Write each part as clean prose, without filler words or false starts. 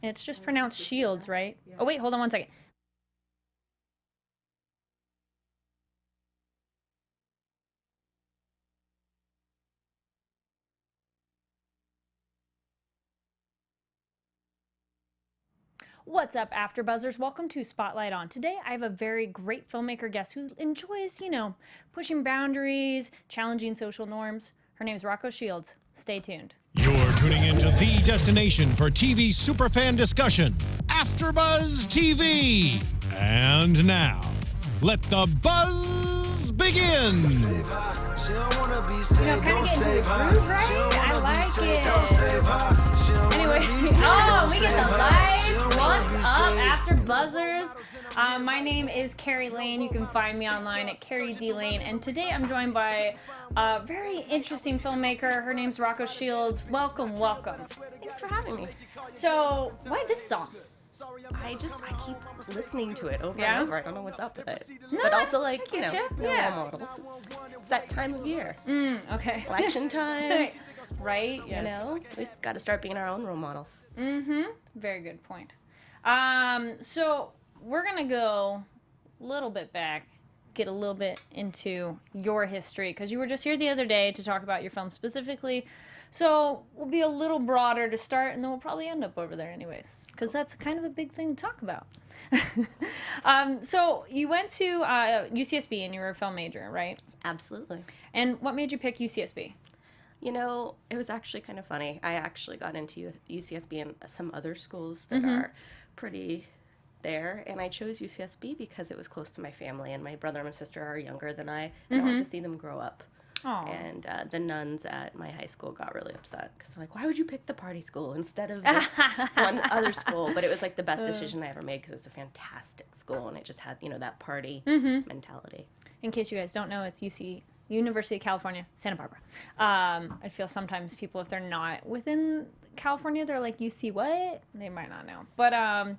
It's just pronounced Shields, right? Oh, wait, hold on one second. What's up, AfterBuzzers? Welcome to Spotlight On. Today, I have a very great filmmaker guest who enjoys, pushing boundaries, challenging social norms. Her name's Rocco Shields. Stay tuned. You're tuning into the destination for TV superfan discussion, AfterBuzz TV. And now, let the buzz begin. Kind of getting into the groove, right? I like it. Anyway, we get the lights. What's up, AfterBuzzers? My name is Kari Lane. You can find me online at Kari D Lane. And today I'm joined by a very interesting filmmaker. Her name's Rocco Shields. Welcome, welcome. Thanks for having me. So, why this song? I keep listening to it over Yeah? and over. I don't know what's up with it. No, but also, no yeah. role models. It's that time of year. Okay. Election time. Right? Yes. We've got to start being our own role models. Very good point. So we're gonna go a little bit back, get a little bit into your history, because you were just here the other day to talk about your film specifically. So we'll be a little broader to start, and then we'll probably end up over there anyways, because that's kind of a big thing to talk about. So you went to UCSB and you were a film major, right? Absolutely. And what made you pick UCSB? It was actually kind of funny. I actually got into UCSB and some other schools that are pretty there, and I chose UCSB because it was close to my family, and my brother and my sister are younger than I, and I wanted to see them grow up. Aww. And the nuns at my high school got really upset because they're like, why would you pick the party school instead of this one other school? But it was like the best decision I ever made because it's a fantastic school, and it just had, that party mentality. In case you guys don't know, it's University of California, Santa Barbara. I feel sometimes people, if they're not within California, they're like, UC what? They might not know. But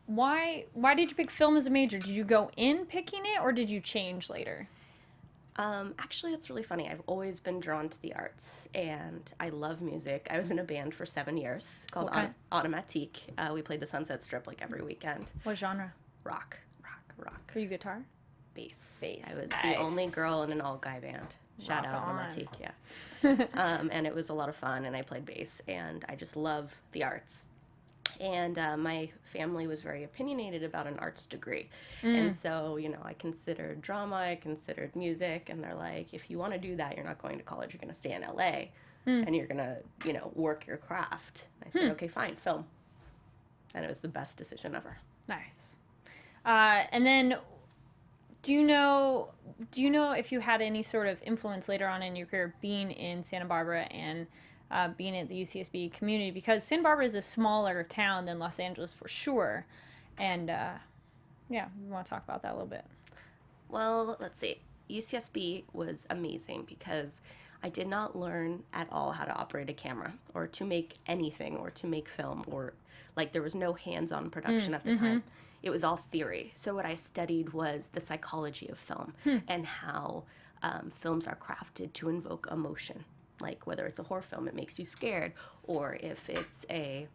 why did you pick film as a major? Did you go in picking it, or did you change later? Actually, it's really funny. I've always been drawn to the arts, and I love music. I was in a band for 7 years called Automatique. We played the Sunset Strip like every weekend. What genre? Rock. Were you guitar? Bass. Bass. I was Nice. the only girl in an all-guy band. Shout Rock out on. Automatique, yeah. And it was a lot of fun, and I played bass, and I just love the arts. And my family was very opinionated about an arts degree. And so, I considered drama, I considered music, and they're like, if you want to do that, you're not going to college, you're going to stay in LA, and you're going to, work your craft. And I said, okay, fine, film. And it was the best decision ever. Nice. And then, do you know if you had any sort of influence later on in your career being in Santa Barbara and being at the UCSB community, because Santa Barbara is a smaller town than Los Angeles for sure, and we want to talk about that a little bit. Well, let's see. UCSB was amazing because I did not learn at all how to operate a camera or to make anything or to make film, or there was no hands-on production at the time. It was all theory. So what I studied was the psychology of film and how films are crafted to invoke emotion. Like whether it's a horror film, it makes you scared, or if it's a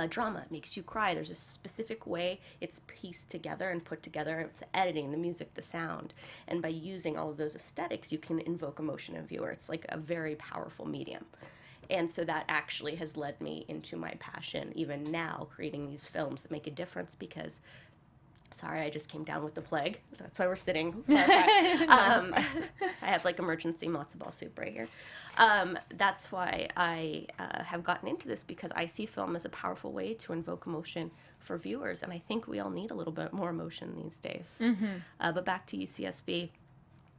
drama, it makes you cry. There's a specific way it's pieced together and put together. It's the editing, the music, the sound. And by using all of those aesthetics, you can invoke emotion in a viewer. It's like a very powerful medium. And so that actually has led me into my passion, even now, creating these films that make a difference because... Sorry, I just came down with the plague. That's why we're sitting far back. I have emergency matzo ball soup right here. That's why I have gotten into this, because I see film as a powerful way to invoke emotion for viewers, and I think we all need a little bit more emotion these days. But back to UCSB,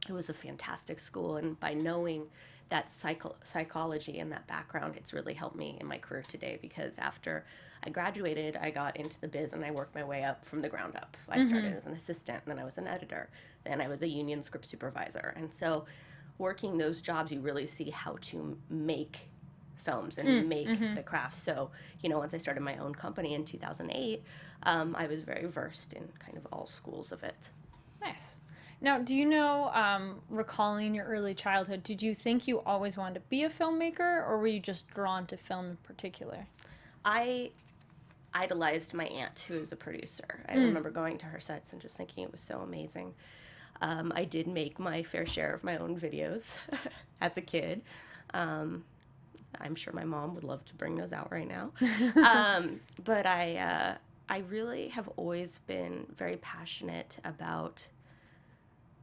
it was a fantastic school, and by knowing that psychology and that background, it's really helped me in my career today, because after I graduated, I got into the biz and I worked my way up from the ground up. I started as an assistant, and then I was an editor, then I was a union script supervisor. And so working those jobs, you really see how to make films and make the craft. So, once I started my own company in 2008, I was very versed in kind of all schools of it. Nice. Now, do you know, recalling your early childhood, did you think you always wanted to be a filmmaker, or were you just drawn to film in particular? I idolized my aunt, who is a producer. I remember going to her sets and just thinking it was so amazing. I did make my fair share of my own videos as a kid. I'm sure my mom would love to bring those out right now. But I really have always been very passionate about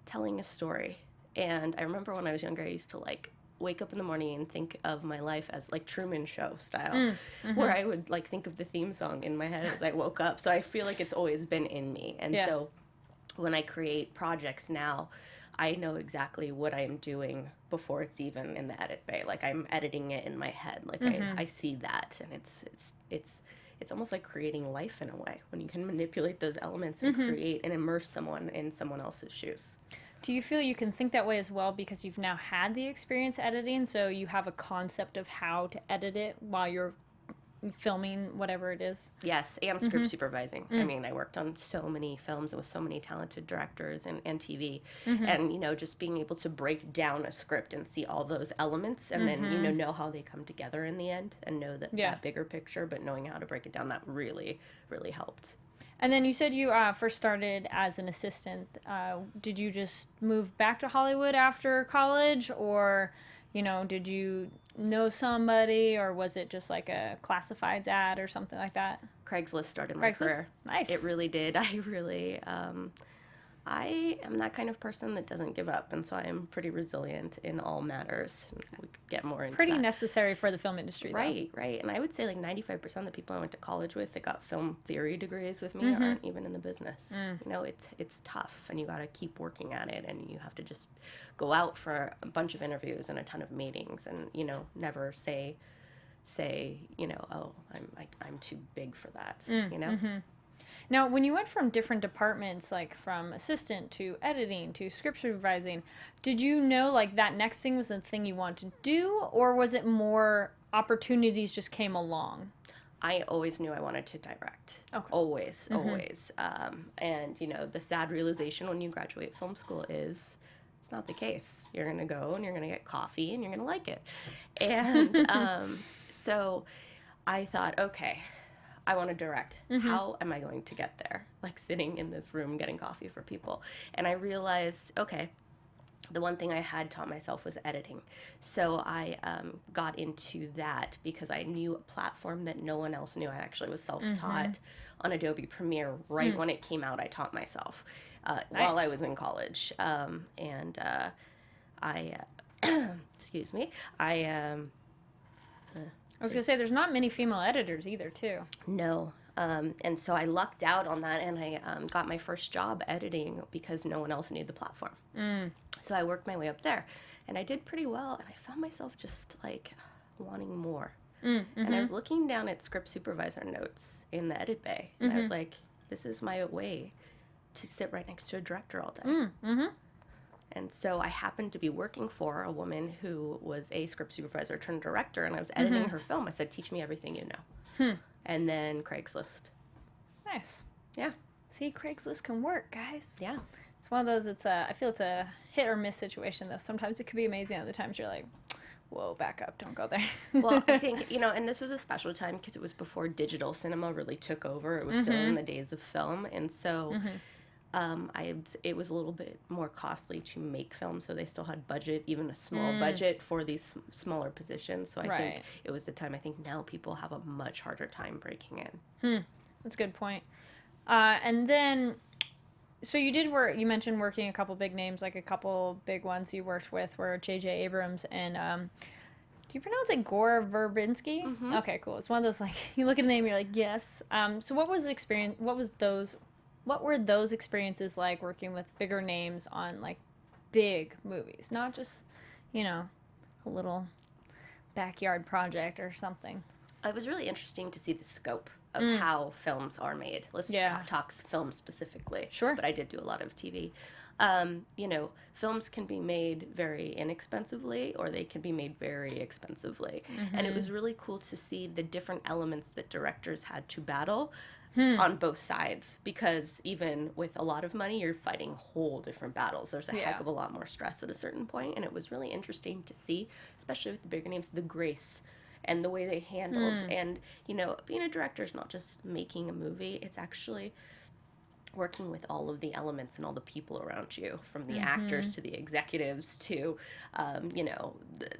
telling a story. And I remember when I was younger, I used to like wake up in the morning and think of my life as like Truman Show style, where I would like think of the theme song in my head as I woke up. So I feel like it's always been in me. And so when I create projects now, I know exactly what I am doing before it's even in the edit bay. Like I'm editing it in my head. Like I see that, and it's almost like creating life in a way when you can manipulate those elements and create and immerse someone in someone else's shoes. Do you feel you can think that way as well because you've now had the experience editing, so you have a concept of how to edit it while you're filming whatever it is? Yes, and script supervising. I mean, I worked on so many films with so many talented directors and TV. And, you know, just being able to break down a script and see all those elements and then, you know how they come together in the end and know that bigger picture, but knowing how to break it down, that really, really helped. And then you said you first started as an assistant. Did you just move back to Hollywood after college, or, you know, did you know somebody, or was it just like a classifieds ad or something like that? Craigslist started my career. Nice. It really did. I am that kind of person that doesn't give up, and so I am pretty resilient in all matters. We could get more into Pretty that. necessary for the film industry, though. Right. And I would say like 95% of the people I went to college with that got film theory degrees with me aren't even in the business. You know, it's tough, and you got to keep working at it, and you have to just go out for a bunch of interviews and a ton of meetings, and, you know, never say, you know, oh, I'm too big for that, you know? Now, when you went from different departments, like from assistant to editing to script supervising, did you know like that next thing was the thing you wanted to do, or was it more opportunities just came along? I always knew I wanted to direct. Okay. Always. And, you know, the sad realization when you graduate film school is it's not the case. You're going to go and you're going to get coffee and you're going to like it. And so I thought, okay, I want to direct. How am I going to get there? Like sitting in this room getting coffee for people. And I realized, okay, the one thing I had taught myself was editing. So I got into that because I knew a platform that no one else knew. I actually was self-taught on Adobe Premiere right when it came out. I taught myself while I was in college. Excuse me, I was going to say, there's not many female editors either, too. No. And so I lucked out on that, and I got my first job editing because no one else knew the platform. So I worked my way up there, and I did pretty well, and I found myself just, like, wanting more. And I was looking down at script supervisor notes in the edit bay, and I was like, this is my way to sit right next to a director all day. And so I happened to be working for a woman who was a script supervisor turned director, and I was editing her film. I said, teach me everything you know. And then Craigslist. Nice. Yeah. See, Craigslist can work, guys. Yeah. It's one of those, I feel it's a hit or miss situation, though. Sometimes it could be amazing. Other times you're like, whoa, back up. Don't go there. Well, I think, you know, and this was a special time because it was before digital cinema really took over. It was still in the days of film. And so... it was a little bit more costly to make films, so they still had budget, even a small budget for these smaller positions. So I think it was the time. I think now people have a much harder time breaking in. That's a good point. And then, so you did work. You mentioned working a couple big names, like a couple big ones you worked with were J.J. Abrams and. Do you pronounce it Gore Verbinski? Okay, cool. It's one of those like you look at the name, you're like yes. So what was the experience? What were those experiences like working with bigger names on, like, big movies? Not just, you know, a little backyard project or something. It was really interesting to see the scope of how films are made. Let's talk film specifically. Sure. But I did do a lot of TV. You know, films can be made very inexpensively or they can be made very expensively. And it was really cool to see the different elements that directors had to battle on both sides, because even with a lot of money, you're fighting whole different battles. There's a heck of a lot more stress at a certain point, and it was really interesting to see, especially with the bigger names, the grace and the way they handled. And, you know, being a director is not just making a movie, it's actually working with all of the elements and all the people around you, from the actors to the executives to, you know,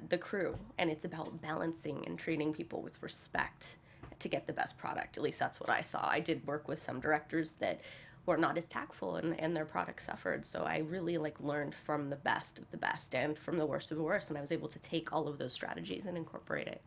the crew. And it's about balancing and treating people with respect to get the best product. At least that's what I saw. I did work with some directors that were not as tactful, and their product suffered. So I really like learned from the best of the best and from the worst of the worst, and I was able to take all of those strategies and incorporate it.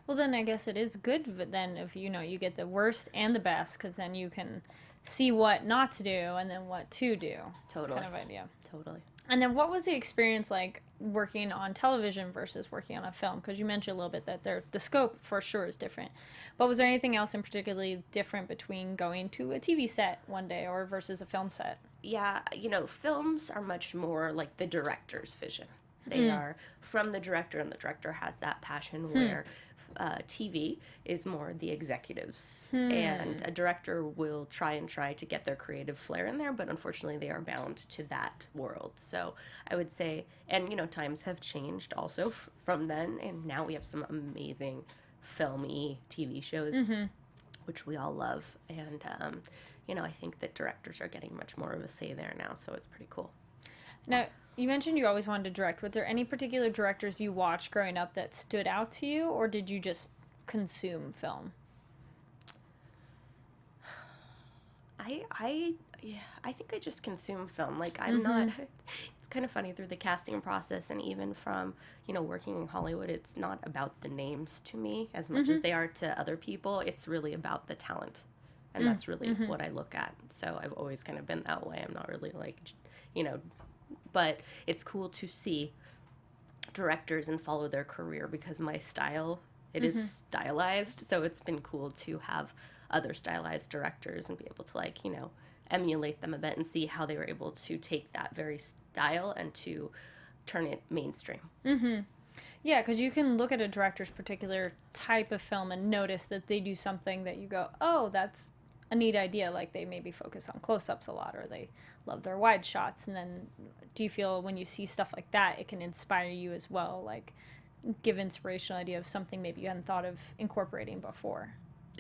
Well, then I guess it is good then if, you know, you get the worst and the best, because then you can see what not to do and then what to do. Totally. Kind of idea. Totally. And then what was the experience like working on television versus working on a film? Because you mentioned a little bit that the scope for sure is different. But was there anything else in particularly different between going to a TV set one day or versus a film set? Yeah, you know, films are much more like the director's vision. They are from the director, and the director has that passion, where TV is more the executives. And a director will try to get their creative flair in there, but unfortunately they are bound to that world. So I would say, and you know, times have changed also from then, and now we have some amazing filmy TV shows, which we all love. And, you know, I think that directors are getting much more of a say there now, so it's pretty cool. Now, you mentioned you always wanted to direct. Was there any particular directors you watched growing up that stood out to you, or did you just consume film? I think I just consume film. Like, I'm not, it's kind of funny, through the casting process and even from, you know, working in Hollywood, it's not about the names to me as much as they are to other people. It's really about the talent. And that's really what I look at. So I've always kind of been that way. I'm not really like, you know, but it's cool to see directors and follow their career, because my style, it is stylized. So it's been cool to have other stylized directors and be able to, like, you know, emulate them a bit and see how they were able to take that very style and to turn it mainstream. Yeah, because you can look at a director's particular type of film and notice that they do something that you go, oh, that's a neat idea. Like, they maybe focus on close-ups a lot, or they love their wide shots. And then do you feel when you see stuff like that, it can inspire you as well, like give inspirational idea of something maybe you hadn't thought of incorporating before?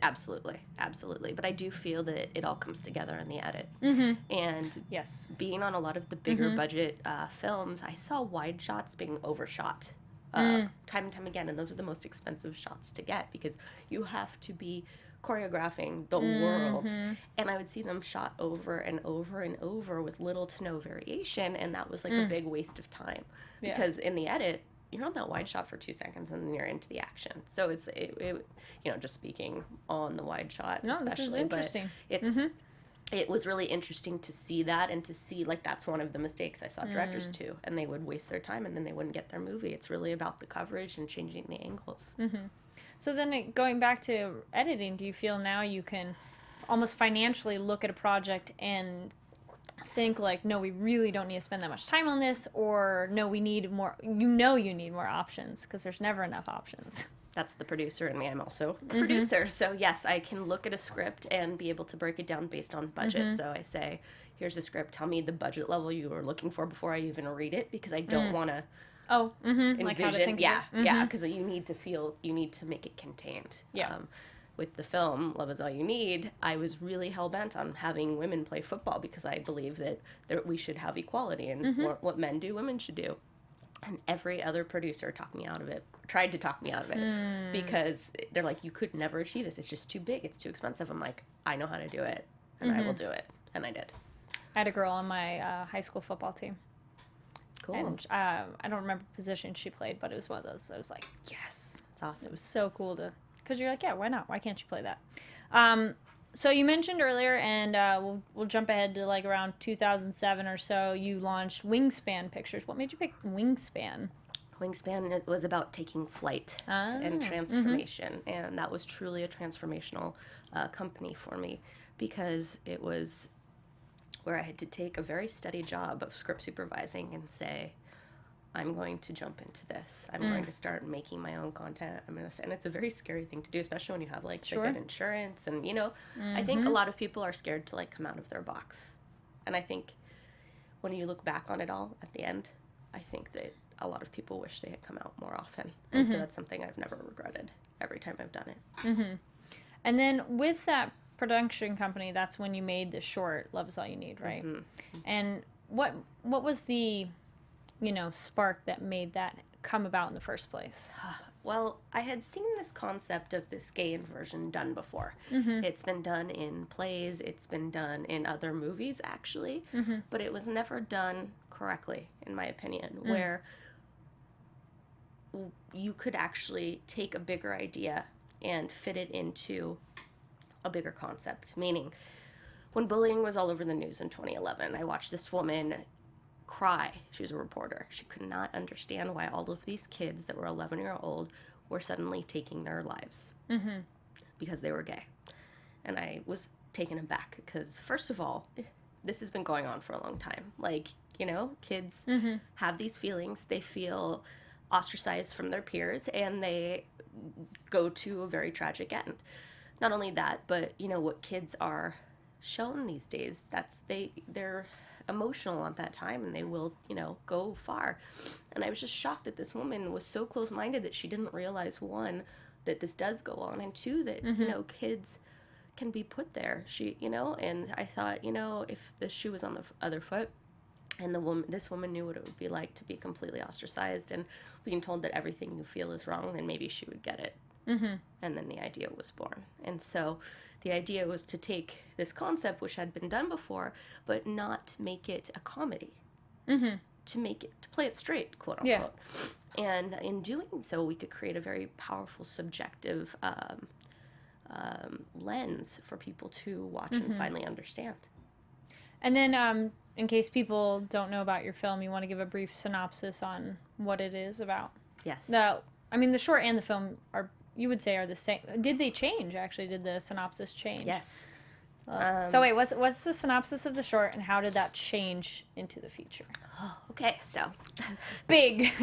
Absolutely. But I do feel that it all comes together in the edit. And Yes. being on a lot of the bigger budget films, I saw wide shots being overshot time and time again. And those are the most expensive shots to get, because you have to be choreographing the world. And I would see them shot over and over and over with little to no variation. And that was like a big waste of time, because in the edit, you're on that wide shot for 2 seconds and then you're into the action. So it's, you know, just speaking on the wide shot, No, especially, this is interesting. But it's, it was really interesting to see that, and to see, like, that's one of the mistakes I saw directors too, and they would waste their time and then they wouldn't get their movie. It's really about the coverage and changing the angles. So then going back to editing, do you feel now you can almost financially look at a project and think like, no, we really don't need to spend that much time on this, or no, we need more, you need more options, because there's never enough options? That's the producer in me. I'm also a producer. So yes, I can look at a script and be able to break it down based on budget. So I say, here's a script, tell me the budget level you were looking for before I even read it, because I don't want to envision. Like how to think yeah, of it. yeah, because you need to make it contained. Yeah. With the film Love Is All You Need, I was really hell-bent on having women play football, because I believe that we should have equality, and what men do, women should do. And every other producer tried to talk me out of it, because they're like, you could never achieve this. It's just too big. It's too expensive. I'm like, I know how to do it, and I will do it. And I did. I had a girl on my high school football team. Cool. And I don't remember the position she played, but it was one of those, I was like, yes. It's awesome. It was so cool to, because you're like, yeah, why not? Why can't you play that? So you mentioned earlier, and we'll jump ahead to like around 2007 or so, you launched Wingspan Pictures. What made you pick Wingspan? Wingspan was about taking flight and transformation, and that was truly a transformational company for me, because it was where I had to take a very steady job of script supervising and say, I'm going to jump into this. I'm going to start making my own content. And it's a very scary thing to do, especially when you have like the good insurance. And, you know, I think a lot of people are scared to like come out of their box. And I think when you look back on it all at the end, I think that a lot of people wish they had come out more often. And so that's something I've never regretted. every time I've done it. And then with that production company, that's when you made the short Love Is All You Need, right? And what was the, spark that made that come about in the first place? Well, I had seen this concept of this gay inversion done before. It's been done in plays, it's been done in other movies, actually, but it was never done correctly, in my opinion, where you could actually take a bigger idea and fit it into a bigger concept. Meaning, when bullying was all over the news in 2011, I watched this woman cry. She was a reporter. She could not understand why all of these kids that were 11-year-old were suddenly taking their lives because they were gay. And I was taken aback because, first of all, this has been going on for a long time. Like, kids have these feelings. They feel ostracized from their peers, and they go to a very tragic end. Not only that, but what kids are shown these days, they're emotional at that time, and they will go far. And I was just shocked that this woman was so close-minded that she didn't realize, one, that this does go on, and two, that kids can be put there. And I thought, if the shoe was on the other foot, and this woman knew what it would be like to be completely ostracized and being told that everything you feel is wrong, then maybe she would get it. And then the idea was born. And so the idea was to take this concept, which had been done before, but not make it a comedy. To play it straight, quote unquote. Yeah. And in doing so, we could create a very powerful, subjective lens for people to watch and finally understand. And then, in case people don't know about your film, you want to give a brief synopsis on what it is about? Yes. The short and the film you would say are the same. Did they change, actually? Did the synopsis change? Yes. So wait, what's the synopsis of the short, and how did that change into the feature? Oh, okay, so big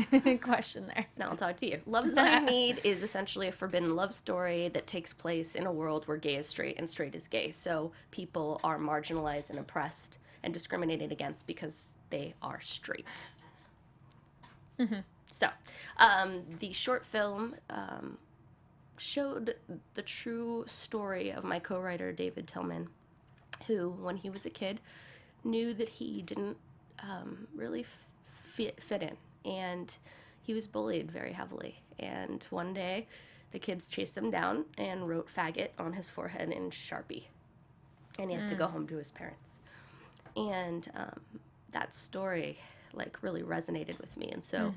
question there. Now I'll talk to you. Love Is All You Need is essentially a forbidden love story that takes place in a world where gay is straight and straight is gay. So people are marginalized and oppressed and discriminated against because they are straight. So the short film showed the true story of my co-writer, David Tillman, who, when he was a kid, knew that he didn't really fit in, and he was bullied very heavily. And one day, the kids chased him down and wrote faggot on his forehead in Sharpie, and he had to go home to his parents. And that story, really resonated with me, and so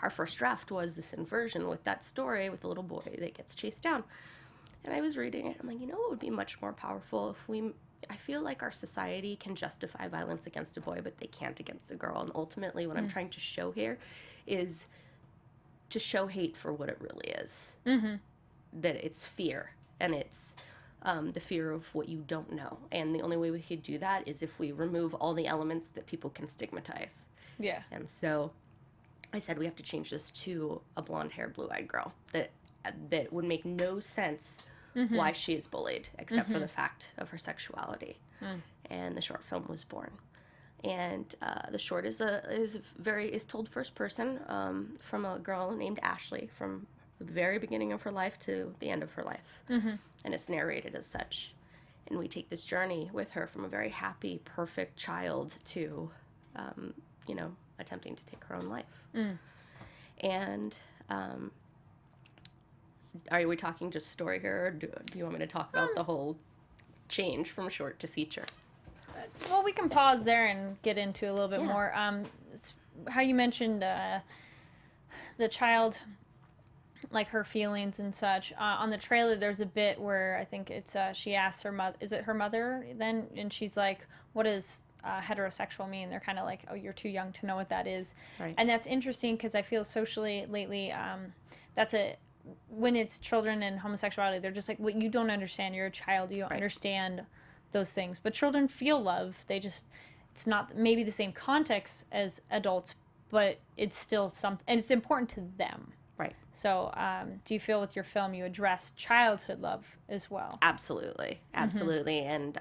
our first draft was this inversion with that story with the little boy that gets chased down. And I was reading it, I'm like, it would be much more powerful if I feel like our society can justify violence against a boy, but they can't against a girl. And ultimately, what I'm trying to show here is to show hate for what it really is. That it's fear, and it's the fear of what you don't know. And the only way we could do that is if we remove all the elements that people can stigmatize. Yeah. And so I said we have to change this to a blonde-haired, blue-eyed girl that would make no sense why she is bullied, except for the fact of her sexuality. And the short film was born. And the short is told first person from a girl named Ashley from the very beginning of her life to the end of her life. And it's narrated as such. And we take this journey with her from a very happy, perfect child to, attempting to take her own life. And are we talking just story here, or do you want me to talk about the whole change from short to feature? Well, we can pause there and get into a little bit more. How you mentioned the child, her feelings and such. On the trailer, there's a bit where I think it's she asks her mother, is it her mother then? And she's like, what does heterosexual mean? They're kind of like, oh, you're too young to know what that is. Right. And that's interesting because I feel socially lately, when it's children and homosexuality, they're just like, well, you don't understand. You're a child. You don't understand those things. But children feel love. It's not maybe the same context as adults, but it's still something, and it's important to them. Right. So do you feel with your film you address childhood love as well? Absolutely. And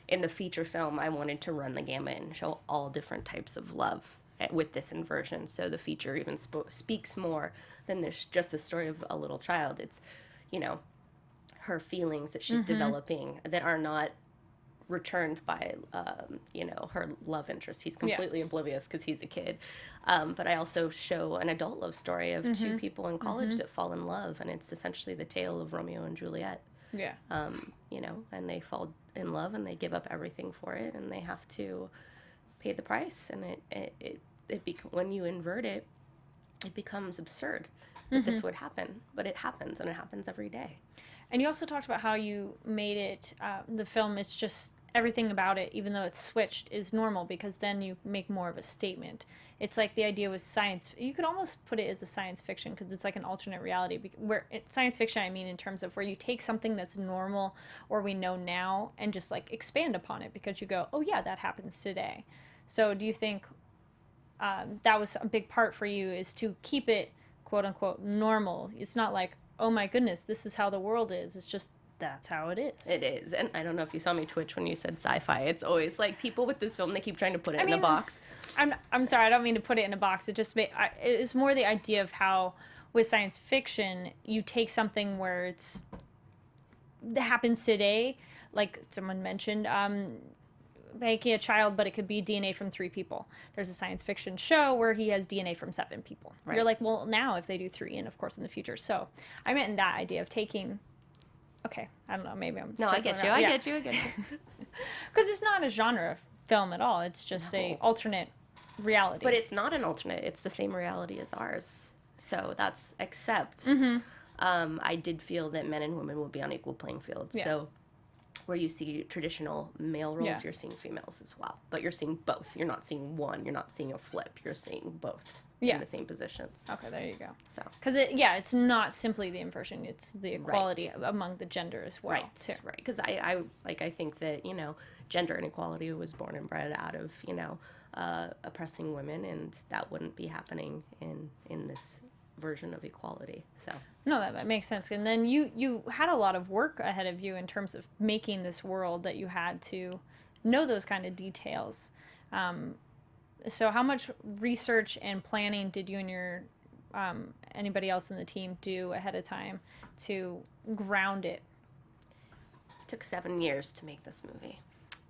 in the feature film, I wanted to run the gamut and show all different types of love with this inversion. So the feature even speaks more than just the story of a little child. It's, you know, her feelings that she's developing that are not returned by, you know, her love interest. He's completely oblivious because he's a kid. But I also show an adult love story of two people in college that fall in love, and it's essentially the tale of Romeo and Juliet. Yeah. You know, and they fall in love and they give up everything for it, and they have to pay the price. And when you invert it, it becomes absurd that this would happen, but it happens, and it happens every day. And you also talked about how you made it, the film, it's just everything about it, even though it's switched, is normal, because then you make more of a statement. It's like the idea was science. You could almost put it as a science fiction, because it's like an alternate reality. Science fiction, I mean, in terms of where you take something that's normal or we know now and just like expand upon it, because you go, oh yeah, that happens today. So do you think that was a big part for you, is to keep it quote unquote normal? It's not like, oh my goodness, this is how the world is. It's just, that's how it is. It is. And I don't know if you saw me twitch when you said sci-fi. It's always like people with this film, they keep trying to put it in a box. I'm sorry, I don't mean to put it in a box. It's more the idea of how with science fiction, you take something where that happens today, like someone mentioned, making a child, but it could be DNA from 3 people. There's a science fiction show where he has DNA from 7 people. Right. You're like, well, now if they do 3, and of course in the future. So I meant in that idea of taking, okay, I don't know, maybe I'm... No, I get you. I get you. Because it's not a genre film at all. It's just a alternate reality. But it's not an alternate. It's the same reality as ours. So that's, except I did feel that men and women would be on equal playing fields. Yeah. So where you see traditional male roles, you're seeing females as well. But you're seeing both. You're not seeing one. You're not seeing a flip. You're seeing both in the same positions. Okay, there you go. So, because it's not simply the inversion. It's the equality among the gender as well. Right, too. Right. Because I think that, you know, gender inequality was born and bred out of, you know, oppressing women, and that wouldn't be happening in this version of equality. So no, that makes sense. And then you had a lot of work ahead of you in terms of making this world, that you had to know those kind of details. So how much research and planning did you and your anybody else in the team do ahead of time to ground it? It took 7 years to make this movie.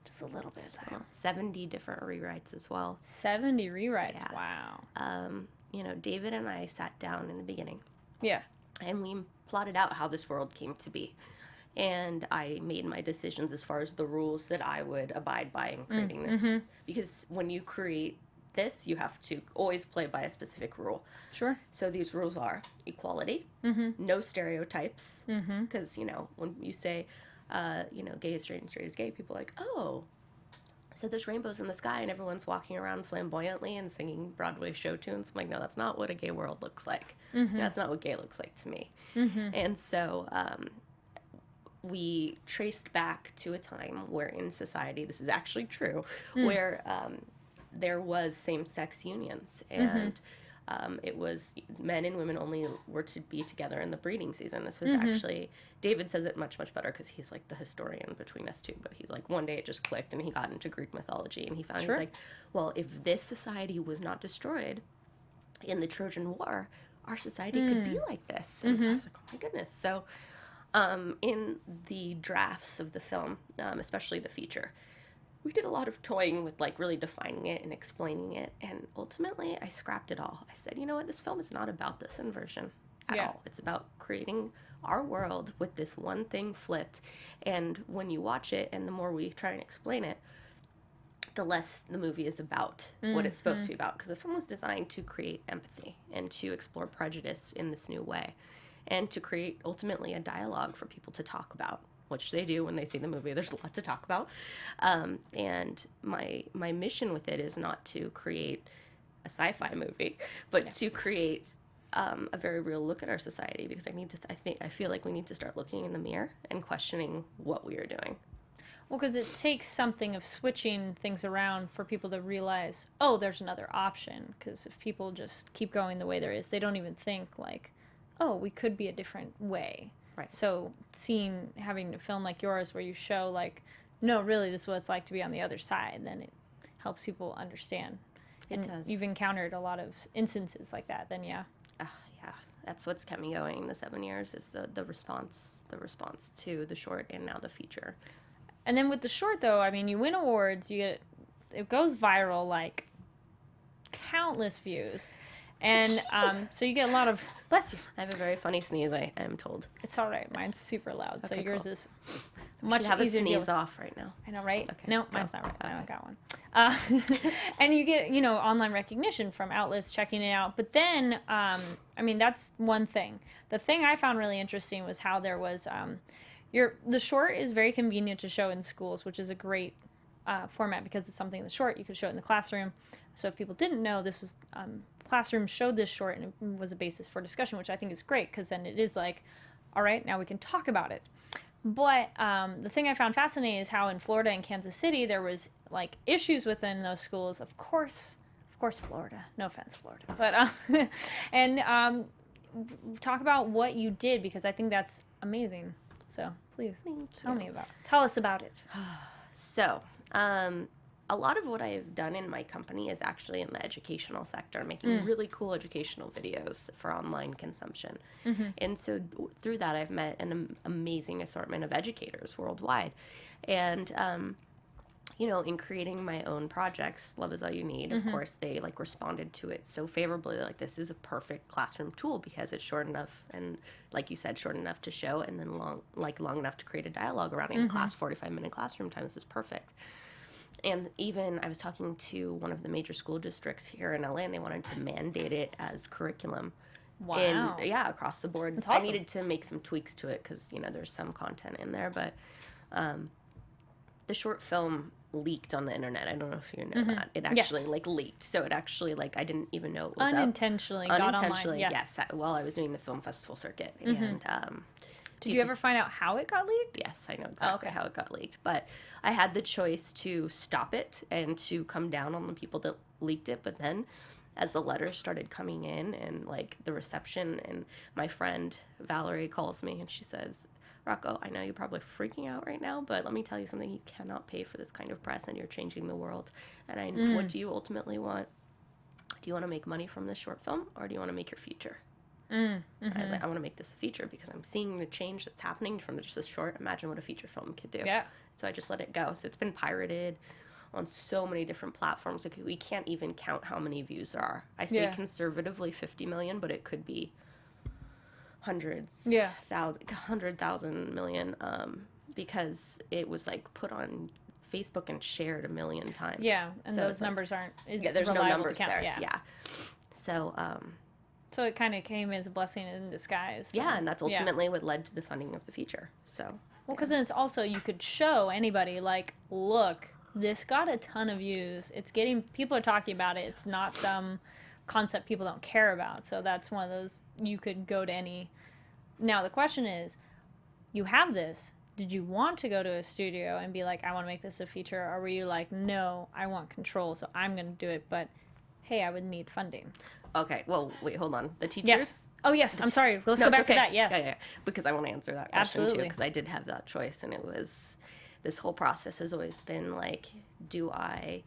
Just a little bit of time. 70 different rewrites as well. 70 rewrites. Yeah. Wow. You know, David and I sat down in the beginning. Yeah. And we plotted out how this world came to be. And I made my decisions as far as the rules that I would abide by in creating this. Because when you create this, you have to always play by a specific rule. Sure. So these rules are equality, no stereotypes. Because, you know, when you say, you know, gay is straight and straight is gay, people are like, oh, so there's rainbows in the sky and everyone's walking around flamboyantly and singing Broadway show tunes. I'm like, no, that's not what a gay world looks like. That's not what gay looks like to me. And so we traced back to a time where in society, this is actually true, where there was same-sex unions. And it was men and women only were to be together in the breeding season. This was actually, David says it much, much better because he's like the historian between us two. But he's like, one day it just clicked and he got into Greek mythology and he found, he's like, well, if this society was not destroyed in the Trojan War, our society could be like this. And so I was like, oh my goodness. So in the drafts of the film, especially the feature, we did a lot of toying with like really defining it and explaining it, and ultimately I scrapped it all. I said, you know what, this film is not about this inversion at all. It's about creating our world with this one thing flipped, and when you watch it and the more we try and explain it, the less the movie is about what it's supposed to be about, because the film was designed to create empathy and to explore prejudice in this new way and to create ultimately a dialogue for people to talk about, which they do when they see the movie. There's a lot to talk about. And my mission with it is not to create a sci-fi movie, but to create a very real look at our society, because I feel like we need to start looking in the mirror and questioning what we are doing. Well, because it takes something of switching things around for people to realize, oh, there's another option. Because if people just keep going the way there is, they don't even think like, oh, we could be a different way. Right. So having a film like yours where you show like, no, really, this is what it's like to be on the other side, then it helps people understand. It does. You've encountered a lot of instances like that, then yeah. Yeah. that's what's kept me going the 7 years is the response to the short and now the feature. And then with the short, though, I mean, you win awards, it goes viral, like, countless views. And so you get a lot of, bless you. I have a very funny sneeze, I am told. It's all right. Mine's super loud, so Okay, yours cool. is much have easier a to deal sneeze with. off right now. I know, right? Okay, No, go. mine's not right. I Okay. don't got one. And you get, online recognition from outlets checking it out. But then, I mean, that's one thing. The thing I found really interesting was how there was, the short is very convenient to show in schools, which is a great format because it's something that's short. You could show it in the classroom. So if people didn't know, this was, classrooms showed this short and it was a basis for discussion, which I think is great because then it is like, all right, now we can talk about it. But the thing I found fascinating is how in Florida and Kansas City there was like issues within those schools. Of course, Florida. No offense, Florida. But and talk about what you did because I think that's amazing. So please tell us about it. So, a lot of what I've done in my company is actually in the educational sector, making really cool educational videos for online consumption. And so through that, I've met an amazing assortment of educators worldwide. And, in creating my own projects, Love Is All You Need, of course, they like responded to it so favorably. Like, this is a perfect classroom tool because it's short enough and, like you said, short enough to show and then long enough to create a dialogue around in a class, 45-minute classroom time. This is perfect. And even I was talking to one of the major school districts here in LA, and they wanted to mandate it as curriculum. Wow. Across the board. That's awesome. I needed to make some tweaks to it because, there's some content in there. But the short film leaked on the internet. I don't know if you know that. It actually, leaked. So it actually, I didn't even know it was Unintentionally up. Got Unintentionally, online. Yes. While I was doing the film festival circuit. And Did you ever find out how it got leaked? Yes, I know exactly how it got leaked. But I had the choice to stop it and to come down on the people that leaked it. But then as the letters started coming in and the reception, and my friend Valerie calls me and she says, Rocco, I know you're probably freaking out right now, but let me tell you something. You cannot pay for this kind of press and you're changing the world. And what do you ultimately want? Do you want to make money from this short film or do you want to make your feature? I was like, I want to make this a feature because I'm seeing the change that's happening from just this short. Imagine what a feature film could do. Yeah. So I just let it go. So it's been pirated on so many different platforms. We can't even count how many views there are. I say conservatively 50 million, but it could be hundreds, 100,000 million, because it was put on Facebook and shared 1 million times. Yeah, and so those numbers aren't. There's no numbers there. Yeah. So. So it kind of came as a blessing in disguise. Yeah, and that's ultimately what led to the funding of the feature. So. Well, because then it's also, you could show anybody, look, this got a ton of views. It's getting, people are talking about it. It's not some concept people don't care about. So that's one of those, you could go to any. Now, the question is, you have this. Did you want to go to a studio and be like, I want to make this a feature? Or were you like, no, I want control, so I'm going to do it, but hey, I would need funding. Okay, well, wait, hold on. The teachers? Yes. Oh, yes. I'm sorry. Let's go back to that. Yes. Yeah. Because I want to answer that question, too, because I did have that choice, and it was, this whole process has always been do I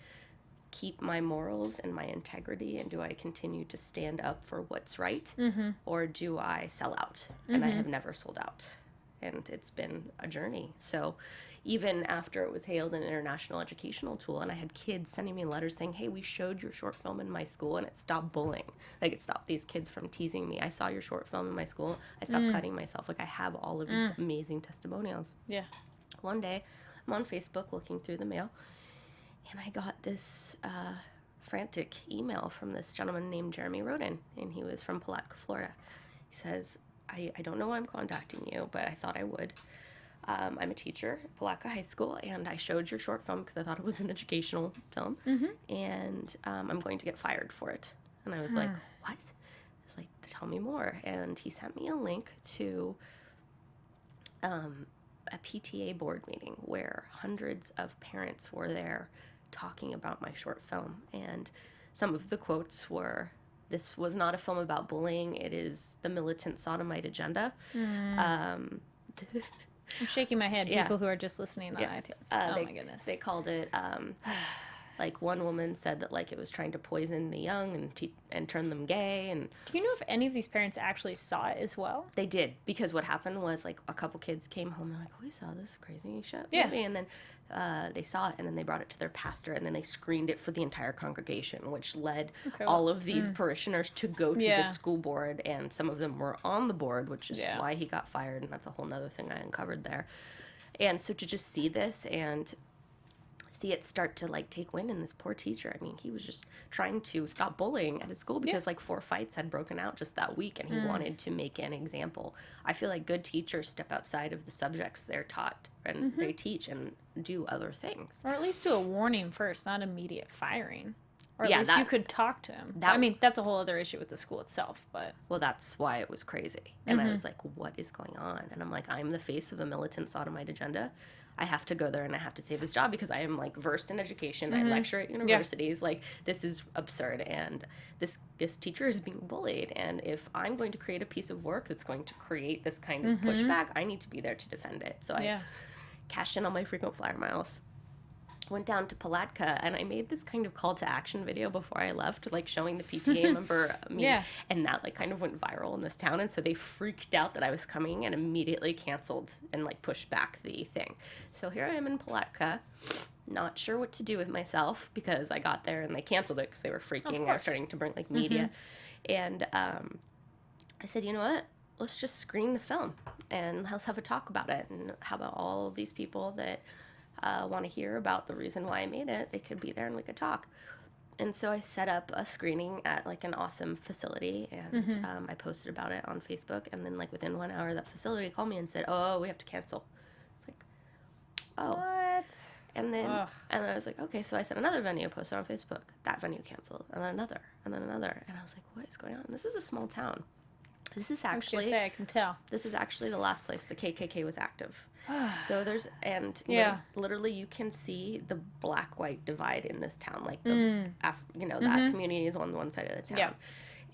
keep my morals and my integrity, and do I continue to stand up for what's right, or do I sell out? And I have never sold out, and it's been a journey. So even after it was hailed an international educational tool, and I had kids sending me letters saying, hey, we showed your short film in my school and it stopped bullying. It stopped these kids from teasing me. I saw your short film in my school. I stopped cutting myself. I have all of these amazing testimonials. Yeah. One day, I'm on Facebook looking through the mail, and I got this frantic email from this gentleman named Jeremy Roden, and he was from Palatka, Florida. He says, I don't know why I'm contacting you, but I thought I would. I'm a teacher at Palatka High School, and I showed your short film because I thought it was an educational film, and I'm going to get fired for it. And I was like, what? I was like, tell me more. And he sent me a link to a PTA board meeting where hundreds of parents were there talking about my short film. And some of the quotes were, this was not a film about bullying. It is the militant sodomite agenda. I'm shaking my head. People who are just listening on iTunes. Oh my goodness. They called it Like, one woman said that, like, it was trying to poison the young and turn them gay. And do you know if any of these parents actually saw it as well? they did, because what happened was, like, a couple kids came home and they're like, oh, we saw this crazy shit movie. And then they saw it, and then they brought it to their pastor, and then they screened it for the entire congregation, which led all of these parishioners to go to the school board, and some of them were on the board, which is why he got fired, and that's a whole nother thing I uncovered there. And so to just see this and see it start to, like, take wind in this poor teacher. I mean, he was just trying to stop bullying at his school because, like, 4 fights had broken out just that week, and he wanted to make an example. I feel like good teachers step outside of the subjects they're taught, and they teach and do other things. Or at least do a warning first, not immediate firing. Or at least you could talk to him. I mean, that's a whole other issue with the school itself, but... Well, that's why it was crazy. And I was like, what is going on? And I'm like, I'm the face of a militant sodomite agenda. I have to go there and I have to save his job because I am, like, versed in education. I lecture at universities. Like, this is absurd. And this teacher is being bullied. And if I'm going to create a piece of work that's going to create this kind of pushback, I need to be there to defend it. So I cashed in on my frequent flyer miles. Went down to Palatka, and I made this kind of call to action video before I left, like, showing the PTA member me, and that, like, kind of went viral in this town, and so they freaked out that I was coming and immediately canceled and, like, pushed back the thing. So here I am in Palatka, not sure what to do with myself, because I got there and they canceled it because they were freaking. I was starting to bring, like, media, and I said, you know what? Let's just screen the film, and let's have a talk about it, and how about all these people that want to hear about the reason why I made it, they could be there and we could talk. And so I set up a screening at, like, an awesome facility, and I posted about it on Facebook, and then, like, within 1 hour, that facility called me and said, oh, we have to cancel. It's like, oh. What? And then I was like, okay, so I sent another venue posted on Facebook. That venue canceled, and then another, and then another. And I was like, what is going on? This is a small town. This is actually, I can tell. This is actually the last place the KKK was active. So there's, and literally you can see the black-white divide in this town. Like, the, that community is on one side of the town. Yeah.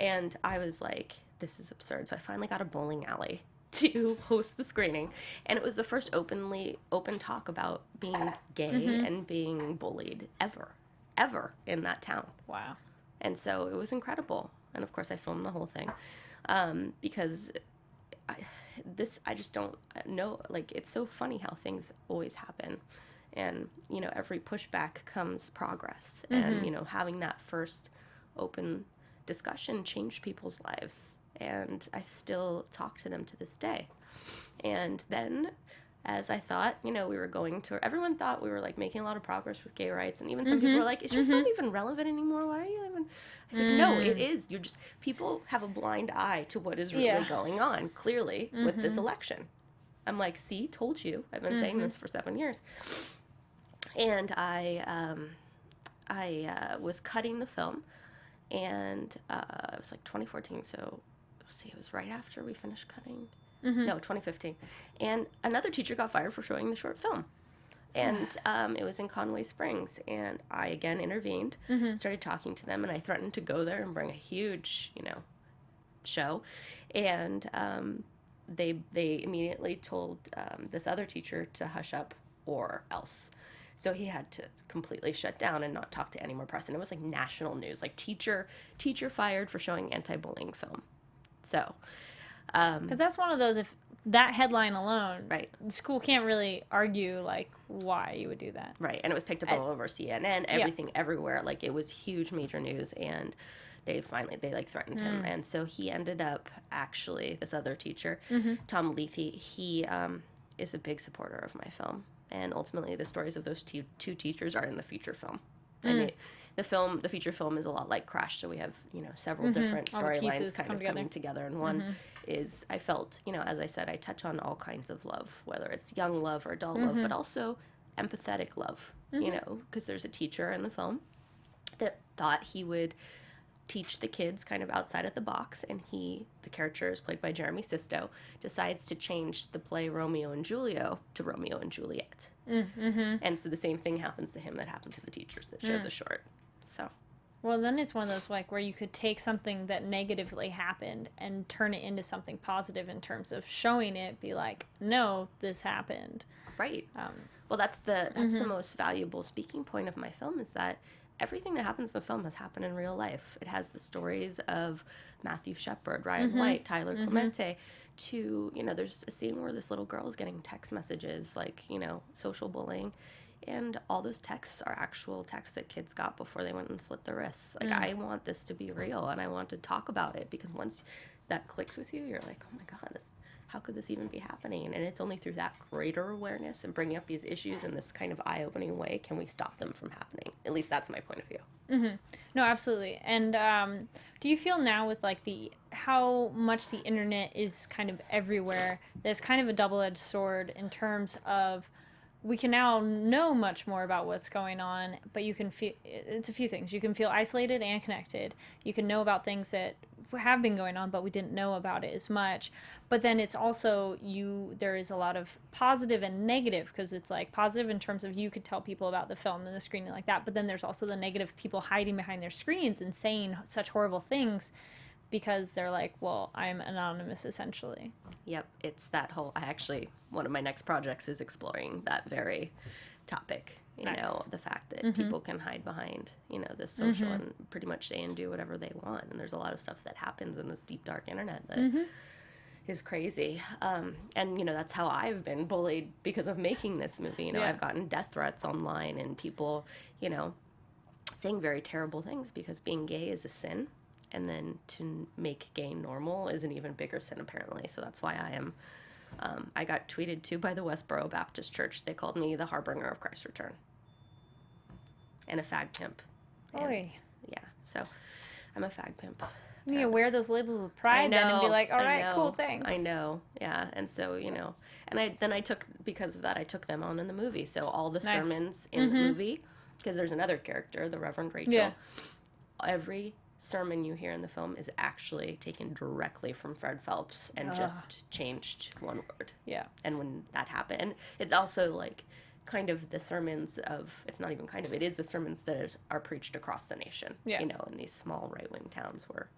And I was like, this is absurd. So I finally got a bowling alley to host the screening. And it was the first open talk about being gay and being bullied ever in that town. Wow. And so it was incredible. And of course I filmed the whole thing. Because I just don't know, like, it's so funny how things always happen, and, you know, every pushback comes progress, and, you know, having that first open discussion changed people's lives, and I still talk to them to this day. And then, as I thought, you know, we were going to, everyone thought we were, like, making a lot of progress with gay rights, and even some people were like, is your film even relevant anymore? Why are you even... I said, no, it is. You're just, people have a blind eye to what is really going on, clearly, with this election. I'm like, see, told you. I've been saying this for 7 years. And I was cutting the film, and it was, like, 2014, so, let's see, it was right after we finished cutting. No, 2015. And another teacher got fired for showing the short film. And it was in Conway Springs. And I, again, intervened, started talking to them, and I threatened to go there and bring a huge, you know, show. And they immediately told this other teacher to hush up or else. So he had to completely shut down and not talk to any more press. And it was, like, national news, like, teacher fired for showing anti-bullying film. So... because that's one of those, if that headline alone, the school can't really argue, like, why you would do that. Right, and it was picked up all over CNN, everything, everywhere. Like, it was huge, major news, and they threatened him. And so he ended up, actually, this other teacher, Tom Lethe, he is a big supporter of my film. And ultimately, the stories of those two teachers are in the feature film. And the feature film is a lot like Crash, so we have, you know, several different storylines kind of coming together. And one is, I felt, you know, as I said, I touch on all kinds of love, whether it's young love or adult love, but also empathetic love, you know, because there's a teacher in the film that thought he would teach the kids kind of outside of the box, and the character is played by Jeremy Sisto, decides to change the play Romeo and Julio to Romeo and Juliet. And so the same thing happens to him that happened to the teachers that showed the short. So, well, then it's one of those, like, where you could take something that negatively happened and turn it into something positive in terms of showing it, be like, no, this happened. Right. Well, that's the most valuable speaking point of my film, is that everything that happens in the film has happened in real life. It has the stories of Matthew Shepard, Ryan White, Tyler Clemente, to, you know, there's a scene where this little girl is getting text messages, like, you know, social bullying. And all those texts are actual texts that kids got before they went and slit their wrists. Like, I want this to be real, and I want to talk about it, because once that clicks with you, you're like, oh my God, how could this even be happening? And it's only through that greater awareness and bringing up these issues in this kind of eye-opening way can we stop them from happening. At least that's my point of view. No, absolutely. And do you feel now with like how much the internet is kind of everywhere, there's kind of a double-edged sword in terms of we can now know much more about what's going on, but you can feel, it's a few things. You can feel isolated and connected. You can know about things that have been going on, but we didn't know about it as much. But then it's also, there is a lot of positive and negative, because it's like positive in terms of you could tell people about the film and the screening like that, but then there's also the negative, people hiding behind their screens and saying such horrible things because they're like, well, I'm anonymous, essentially. Yep, it's that whole, one of my next projects is exploring that very topic, you know, the fact that people can hide behind, you know, this social and pretty much say and do whatever they want. And there's a lot of stuff that happens in this deep, dark internet that is crazy. And, you know, that's how I've been bullied because of making this movie. You know, I've gotten death threats online and people, you know, saying very terrible things because being gay is a sin. And then to make gay normal is an even bigger sin, apparently. So that's why I got tweeted to by the Westboro Baptist Church. They called me the harbinger of Christ's return. And a fag pimp. And, yeah, so I'm a fag pimp. You can wear those labels with pride then and be like, all right, cool, thanks. I know, yeah. And so, you know, and I took, because of that, I took them on in the movie. So all the sermons in the movie, because there's another character, the Reverend Rachel, every sermon you hear in the film is actually taken directly from Fred Phelps and just changed one word. Yeah. And when that happened, and it's also like kind of the sermons of, it's not even kind of, it is the sermons that are preached across the nation, you know, in these small right-wing towns where,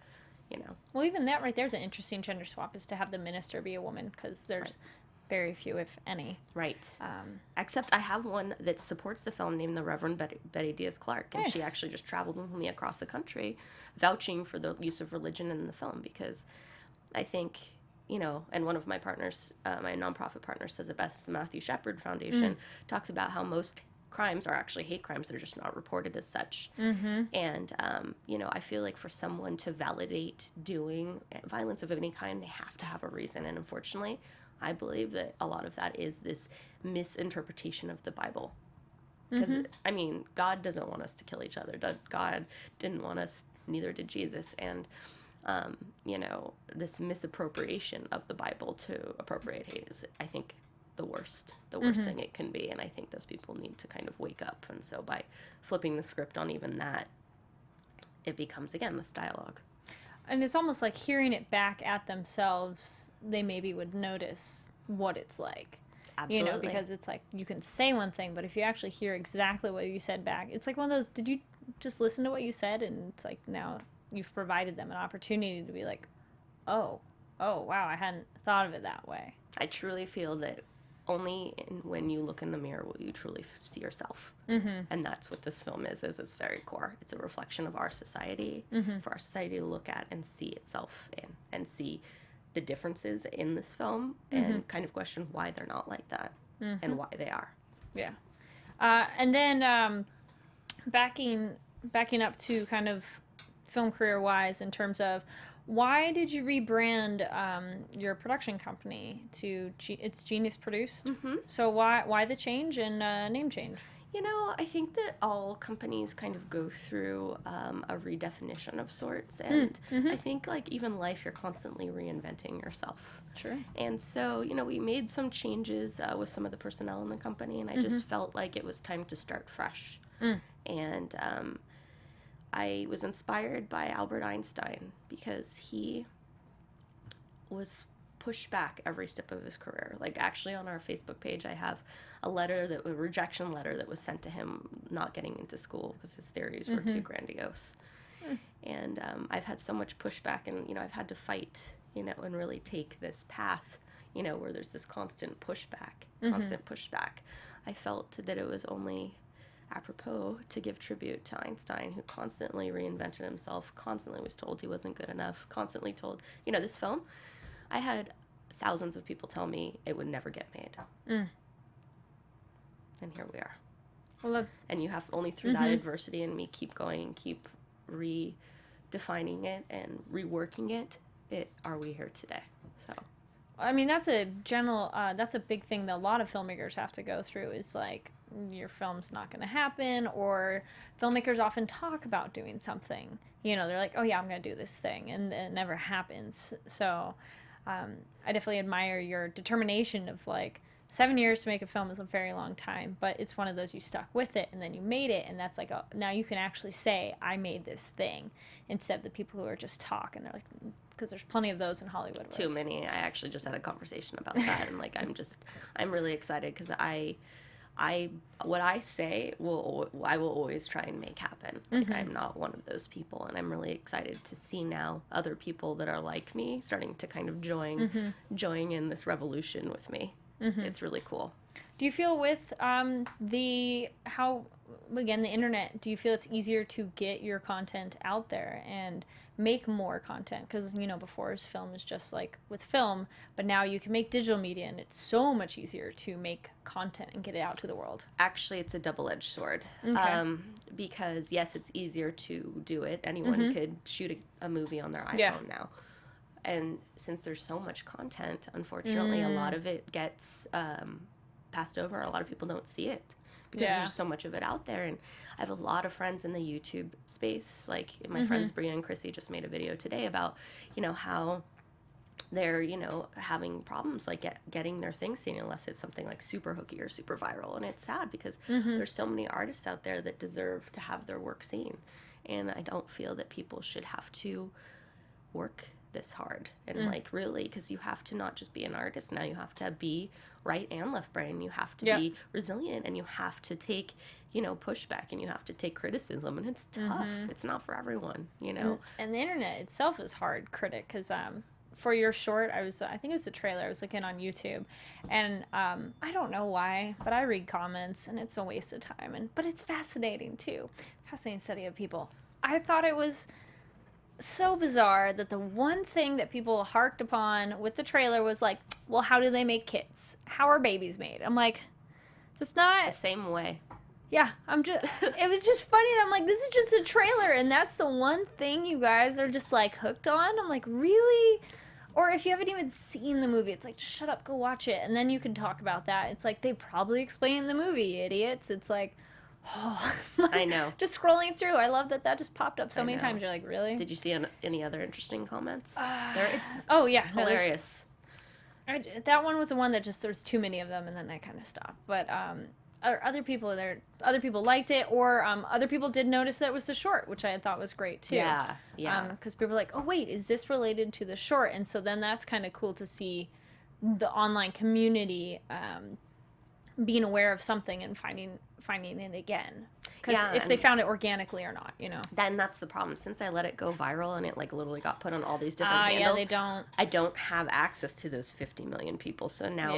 you know. Well, even that right there is an interesting gender swap, is to have the minister be a woman, because there's very few, if any. Right. Except I have one that supports the film named the Reverend Betty Diaz-Clark, and she actually just traveled with me across the country vouching for the use of religion in the film, because I think, you know, and one of my partners, my nonprofit partner, says the Beth Matthew Shepard Foundation talks about how most crimes are actually hate crimes that are just not reported as such. And, you know, I feel like for someone to validate doing violence of any kind, they have to have a reason. And unfortunately, I believe that a lot of that is this misinterpretation of the Bible. Because, I mean, God doesn't want us to kill each other. God didn't want us, neither did Jesus. And, you know, this misappropriation of the Bible to appropriate hate is, I think, the worst thing it can be. And I think those people need to kind of wake up. And so by flipping the script on even that, it becomes, again, this dialogue. And it's almost like hearing it back at themselves, they maybe would notice what it's like. Absolutely. You know, because it's like, you can say one thing, but if you actually hear exactly what you said back, it's like one of those, did you just listen to what you said? And it's like, now you've provided them an opportunity to be like, oh, wow, I hadn't thought of it that way. I truly feel that only when you look in the mirror will you truly see yourself. And that's what this film is its very core. It's a reflection of our society, for our society to look at and see itself in, and see the differences in this film, and kind of question why they're not like that, and why they are. Yeah. And then backing up to kind of film career-wise, in terms of, why did you rebrand your production company to it's Genius Produced? So why the change and name change? You know, I think that all companies kind of go through a redefinition of sorts, and I think, like, even life, you're constantly reinventing yourself. Sure. And so, you know, we made some changes with some of the personnel in the company, and I just felt like it was time to start fresh. And I was inspired by Albert Einstein, because he was pushed back every step of his career. Like, actually on our Facebook page, I have a rejection letter that was sent to him not getting into school because his theories were too grandiose. And I've had so much pushback, and, you know, I've had to fight, you know, and really take this path, you know, where there's this constant pushback. I felt that it was only apropos to give tribute to Einstein, who constantly reinvented himself, constantly was told he wasn't good enough, constantly told, this film, I had thousands of people tell me it would never get made. And here we are. Well, and you have only through that adversity and me keep going, keep redefining it and reworking it, are we here today. So I mean, that's a big thing that a lot of filmmakers have to go through, is like, your film's not going to happen, or filmmakers often talk about doing something. They're like, oh yeah, I'm going to do this thing, and it never happens. So I definitely admire your determination of, like, 7 years to make a film is a very long time, but it's one of those, you stuck with it and then you made it, and that's like, now you can actually say, I made this thing, instead of the people who are just talk, and they're like, because there's plenty of those in Hollywood. Too many. I actually just had a conversation about that, and like, I'm really excited, because what I say I will always try and make happen. Like, I'm not one of those people, and I'm really excited to see now other people that are like me starting to kind of join in this revolution with me. It's really cool. Do you feel with the internet, do you feel it's easier to get your content out there and make more content? Because, before film is just like with film, but now you can make digital media, and it's so much easier to make content and get it out to the world. Actually, it's a double-edged sword. Okay. Because, yes, it's easier to do it. Anyone could shoot a movie on their iPhone now. And since there's so much content, unfortunately, a lot of it gets passed over. A lot of people don't see it because there's just so much of it out there. And I have a lot of friends in the YouTube space. Like, my friends Bria and Chrissy just made a video today about, how they're, having problems, like, getting their things seen unless it's something like super hooky or super viral. And it's sad because there's so many artists out there that deserve to have their work seen. And I don't feel that people should have to work this hard and like, really, because you have to not just be an artist now, you have to be right and left brain, you have to be resilient, and you have to take pushback, and you have to take criticism, and it's tough. It's not for everyone, and the internet itself is hard critic, because for your short, I think it was the trailer, I was looking on YouTube, and I don't know why, but I read comments, and it's a waste of time, but it's fascinating too, fascinating study of people. I thought it was so bizarre that the one thing that people harked upon with the trailer was like, well, how do they make kids? How are babies made? I'm like, it's not the same way. Yeah, it was just funny. I'm like, this is just a trailer, and that's the one thing you guys are just like hooked on. I'm like, really? Or if you haven't even seen the movie, it's like, just shut up, go watch it, and then you can talk about that. It's like, they probably explained the movie, idiots. It's like, oh, I know. Just scrolling through, I love that just popped up so many times. You're like, really? Did you see any other interesting comments? It's hilarious. That one was the one that just, there's too many of them, and then I kind of stopped. But other people liked it, or other people did notice that it was the short, which I thought was great too. Yeah. Because people were like, oh wait, is this related to the short? And so then that's kind of cool to see the online community being aware of something and finding it again, because if they found it organically or not, then that's the problem. Since I let it go viral and it like literally got put on all these different handles, I don't have access to those 50 million people. So now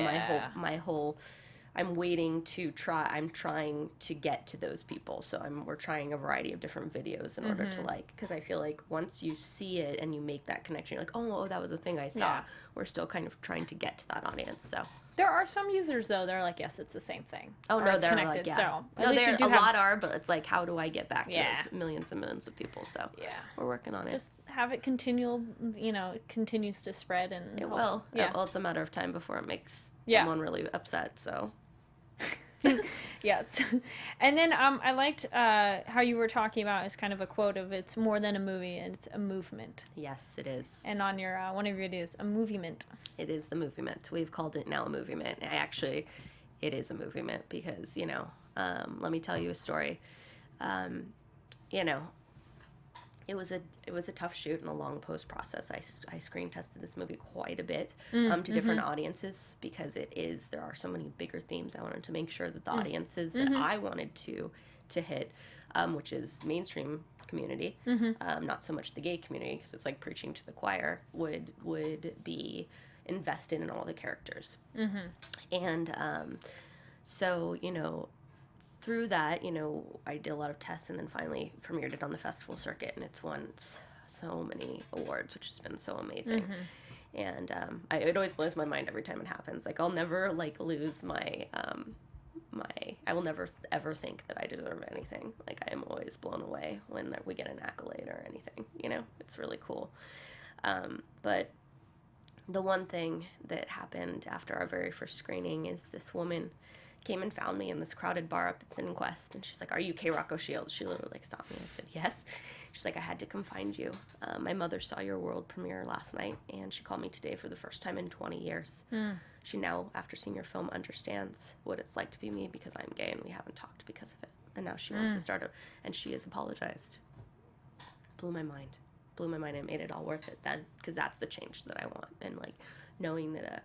I'm waiting to I'm trying to get to those people. So we're trying a variety of different videos in order to because I feel like once you see it and you make that connection, you're like, oh, that was the thing I saw. Yeah. We're still kind of trying to get to that audience. So there are some users though, they're like, yes, it's the same thing. Oh no, they're connected. Like, So a lot are, but it's like, how do I get back to those millions and millions of people? So we're working on it. Just have it it continues to spread, and it will. Yeah. Well, it's a matter of time before it makes someone really upset. So. Yes. And then I liked how you were talking about, is kind of a quote of, it's more than a movie, and it's a movement. Yes, it is. And on your one of your videos, a movement. It is the movement. We've called it now a movement. It is a movement because, let me tell you a story. It was a tough shoot and a long post process. I screen tested this movie quite a bit to different audiences, because there are so many bigger themes. I wanted to make sure that the audiences that I wanted to hit, which is mainstream community, not so much the gay community, because it's like preaching to the choir, would be invested in all the characters. And So, through that, I did a lot of tests and then finally premiered it on the festival circuit, and it's won so many awards, which has been so amazing. And it always blows my mind every time it happens. Like, I'll never lose my I will never ever think that I deserve anything. Like, I am always blown away when we get an accolade or anything. It's really cool. But the one thing that happened after our very first screening is this woman came and found me in this crowded bar up at Sin and Quest, and she's like, "Are you Rocco Shields?" She literally stopped me. I said, "Yes." She's like, "I had to come find you. My mother saw your world premiere last night, and she called me today for the first time in 20 years. She now, after seeing your film, understands what it's like to be me because I'm gay, and we haven't talked because of it. And now she wants to start and she has apologized." Blew my mind. It made it all worth it then, because that's the change that I want. And knowing that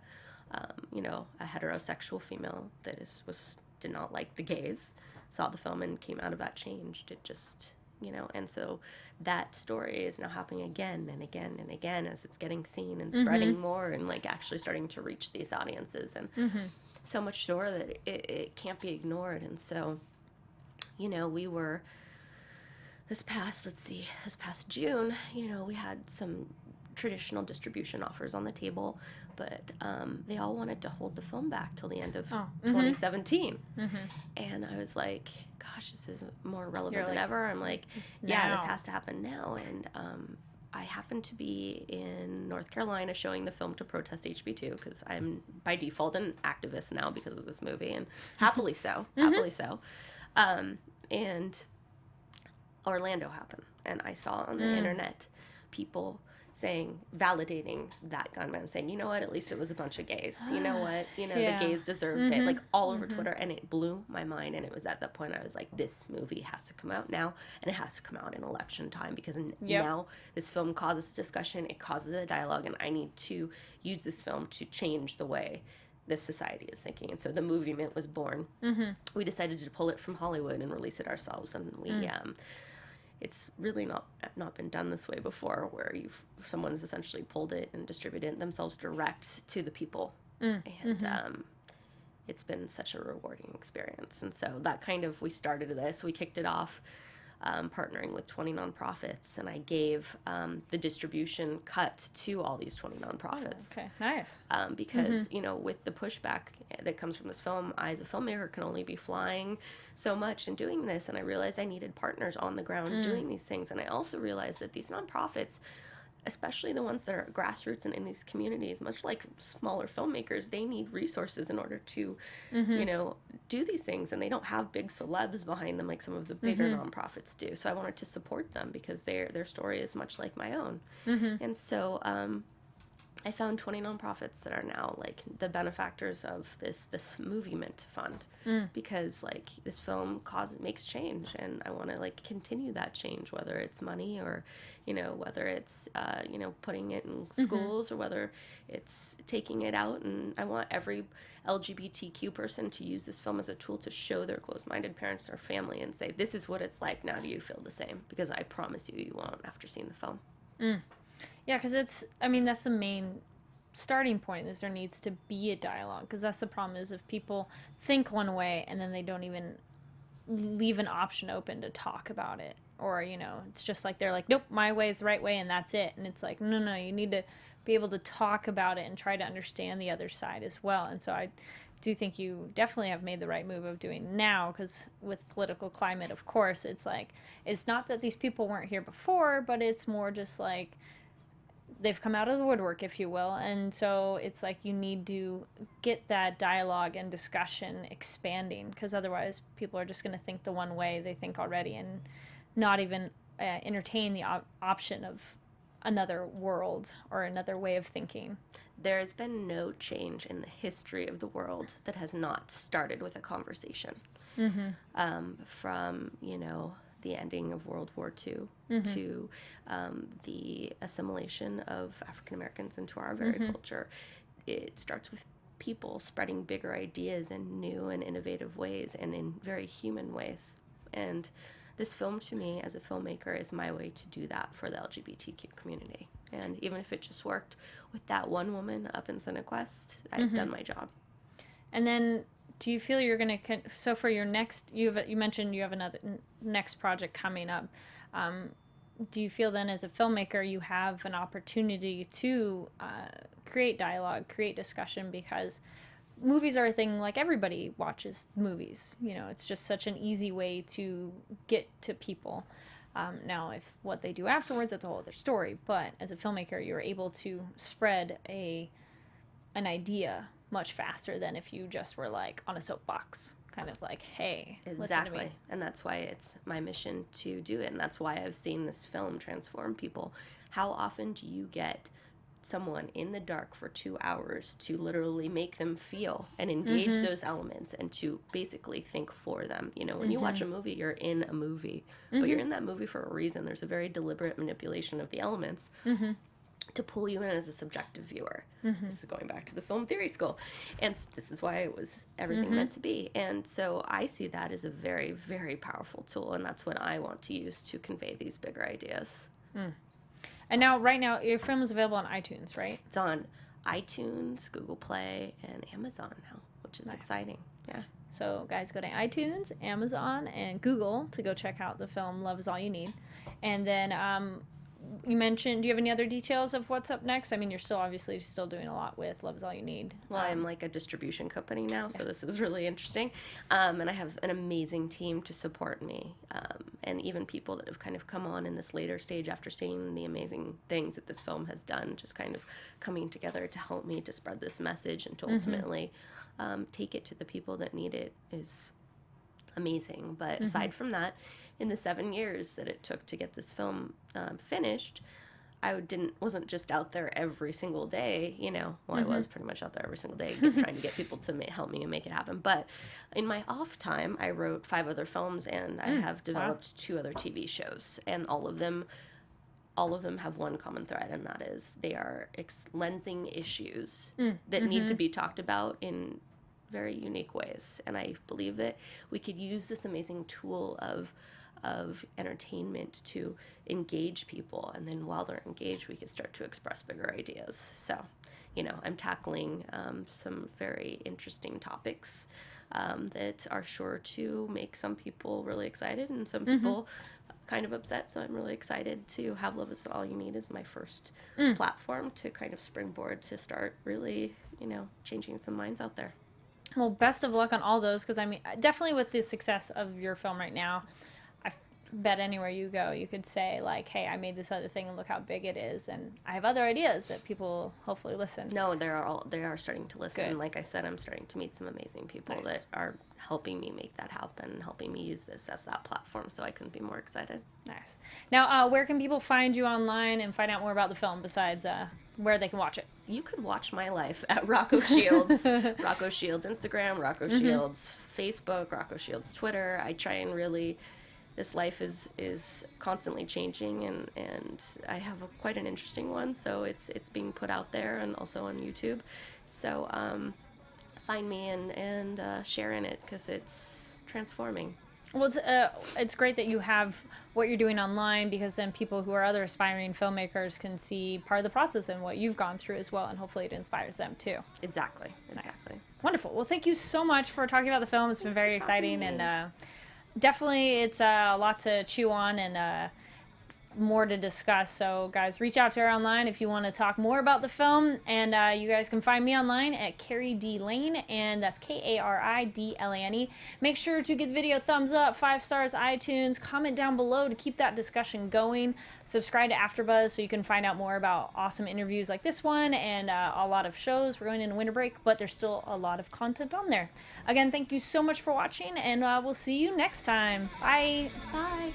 a heterosexual female that did not like the gays saw the film and came out of that changed. It just, and so that story is now happening again and again and again as it's getting seen and spreading more and actually starting to reach these audiences, and so much so that it can't be ignored. And so, we were this past June, we had some traditional distribution offers on the table, but they all wanted to hold the film back till the end of 2017. And I was like, gosh, this is more relevant than ever. I'm like, yeah, this has to happen now. And I happened to be in North Carolina showing the film to protest HB2, because I'm by default an activist now because of this movie, and happily so. And Orlando happened, and I saw on the internet people validating that gunman, saying, "You know what, at least it was a bunch of gays. You know what, the gays deserved it," all over Twitter. And it blew my mind. And it was at that point I was like, this movie has to come out now, and it has to come out in election time, because now this film causes discussion, it causes a dialogue, and I need to use this film to change the way this society is thinking. And so the movement was born. We decided to pull it from Hollywood and release it ourselves, and we it's really not been done this way before, where someone's essentially pulled it and distributed it themselves direct to the people. And it's been such a rewarding experience. And so we started this, we kicked it off partnering with 20 nonprofits, and I gave the distribution cut to all these 20 nonprofits. Oh, okay, nice. Because, with the pushback that comes from this film, I as a filmmaker can only be flying so much and doing this, and I realized I needed partners on the ground doing these things. And I also realized that these nonprofits, especially the ones that are grassroots and in these communities, much like smaller filmmakers, they need resources in order to, do these things. And they don't have big celebs behind them like some of the bigger nonprofits do. So I wanted to support them because their story is much like my own. And so I found 20 nonprofits that are now the benefactors of this movement fund, because this film makes change, and I want to continue that change, whether it's money or whether it's putting it in schools or whether it's taking it out. And I want every LGBTQ person to use this film as a tool to show their closed-minded parents or family and say, this is what it's like. Now do you feel the same? Because I promise you won't after seeing the film. Yeah, because that's the main starting point, is there needs to be a dialogue, because that's the problem, is if people think one way and then they don't even leave an option open to talk about it, or it's just they're like, nope, my way is the right way and that's it. And it's like, no, you need to be able to talk about it and try to understand the other side as well. And so I do think you definitely have made the right move of doing now, because with political climate, of course, it's it's not that these people weren't here before, but it's more just they've come out of the woodwork, if you will. And so it's you need to get that dialogue and discussion expanding, because otherwise people are just going to think the one way they think already and not even entertain the option of another world or another way of thinking. There has been no change in the history of the world that has not started with a conversation. From, the ending of World War II to the assimilation of African Americans into our very culture. It starts with people spreading bigger ideas in new and innovative ways and in very human ways. And this film, to me, as a filmmaker, is my way to do that for the LGBTQ community. And even if it just worked with that one woman up in Sin and Quest, I've done my job. And then do you feel you're going to, so for your next, you mentioned you have another next project coming up. Do you feel then as a filmmaker you have an opportunity to create dialogue, create discussion, because movies are a thing, like everybody watches movies, you know, it's just such an easy way to get to people. Now, if what they do afterwards, that's a whole other story, but as a filmmaker, you're able to spread an idea much faster than if you just were like on a soapbox, kind of like, hey, listen to me. And that's why it's my mission to do it, and that's why I've seen this film transform people. How often do you get someone in the dark for 2 hours to literally make them feel and engage those elements and to basically think for them? You know, when you watch a movie, you're in a movie, but you're in that movie for a reason. There's a very deliberate manipulation of the elements to pull you in as a subjective viewer. This is going back to the film theory school, and this is why it was everything meant to be. And so I see that as a very, very powerful tool, and that's what I want to use to convey these bigger ideas. And now, right now, your film is available on iTunes, right? It's on iTunes, Google Play, and Amazon now, which is exciting. Yeah. So, guys, go to iTunes, Amazon, and Google to go check out the film Love Is All You Need. And then you mentioned, do you have any other details of what's up next? I mean, you're still obviously still doing a lot with Love Is All You Need. Well, I'm like a distribution company now, so this is really interesting. And I have an amazing team to support me, and even people that have kind of come on in this later stage after seeing the amazing things that this film has done, just kind of coming together to help me to spread this message and to ultimately take it to the people that need it is amazing. But aside from that, in the 7 years that it took to get this film finished, I wasn't just out there every single day, you know. Well, I was pretty much out there every single day trying to get people to help me and make it happen. But in my off time, I wrote 5 other films, and I have developed 2 other TV shows, and all of them have one common thread, and that is they are lensing issues that need to be talked about in very unique ways. And I believe that we could use this amazing tool of entertainment to engage people, and then while they're engaged, we could start to express bigger ideas. So, you know, I'm tackling some very interesting topics that are sure to make some people really excited and some people kind of upset. So I'm really excited to have Love Is All You Need as my first platform to kind of springboard to start really, you know, changing some minds out there. Well, best of luck on all those, because I mean, definitely with the success of your film right now, I bet anywhere you go, you could say like, hey, I made this other thing and look how big it is, and I have other ideas that people hopefully listen. No, they are starting to listen. Good. Like I said, I'm starting to meet some amazing people that are helping me make that happen, helping me use this as that platform, so I couldn't be more excited. Nice. Now, where can people find you online and find out more about the film besides where they can watch it? You could watch my life at Rocco Shields. Rocco Shields Instagram, Rocco Shields Facebook, Rocco Shields Twitter. I try and really, this life is constantly changing, and I have quite an interesting one, so it's being put out there and also on YouTube. So find me and share in it, because it's transforming. Well, it's great that you have what you're doing online, because then people who are other aspiring filmmakers can see part of the process and what you've gone through as well, and hopefully it inspires them too. Exactly. Nice. Wonderful. Well, thank you so much for talking about the film. It's been very exciting, and definitely it's a lot to chew on and more to discuss. So guys, reach out to her online if you want to talk more about the film, and you guys can find me online at Kari D. Lane, and that's KARIDLANE. Make sure to give the video a thumbs up, 5 stars, iTunes, comment down below to keep that discussion going. Subscribe to AfterBuzz so you can find out more about awesome interviews like this one, and a lot of shows. We're going into winter break, but there's still a lot of content on there. Again, thank you so much for watching, and we'll see you next time. Bye. Bye.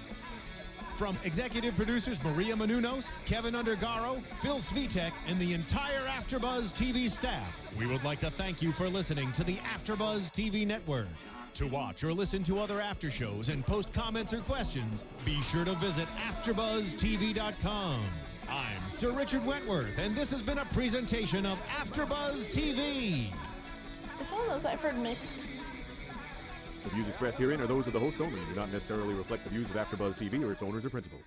From executive producers Maria Menounos, Kevin Undergaro, Phil Svitek, and the entire AfterBuzz TV staff, we would like to thank you for listening to the AfterBuzz TV network. To watch or listen to other after shows and post comments or questions, be sure to visit AfterBuzzTV.com. I'm Sir Richard Wentworth, and this has been a presentation of AfterBuzz TV. It's one of those I've heard mixed. The views expressed herein are those of the hosts only and do not necessarily reflect the views of AfterBuzz TV or its owners or principals.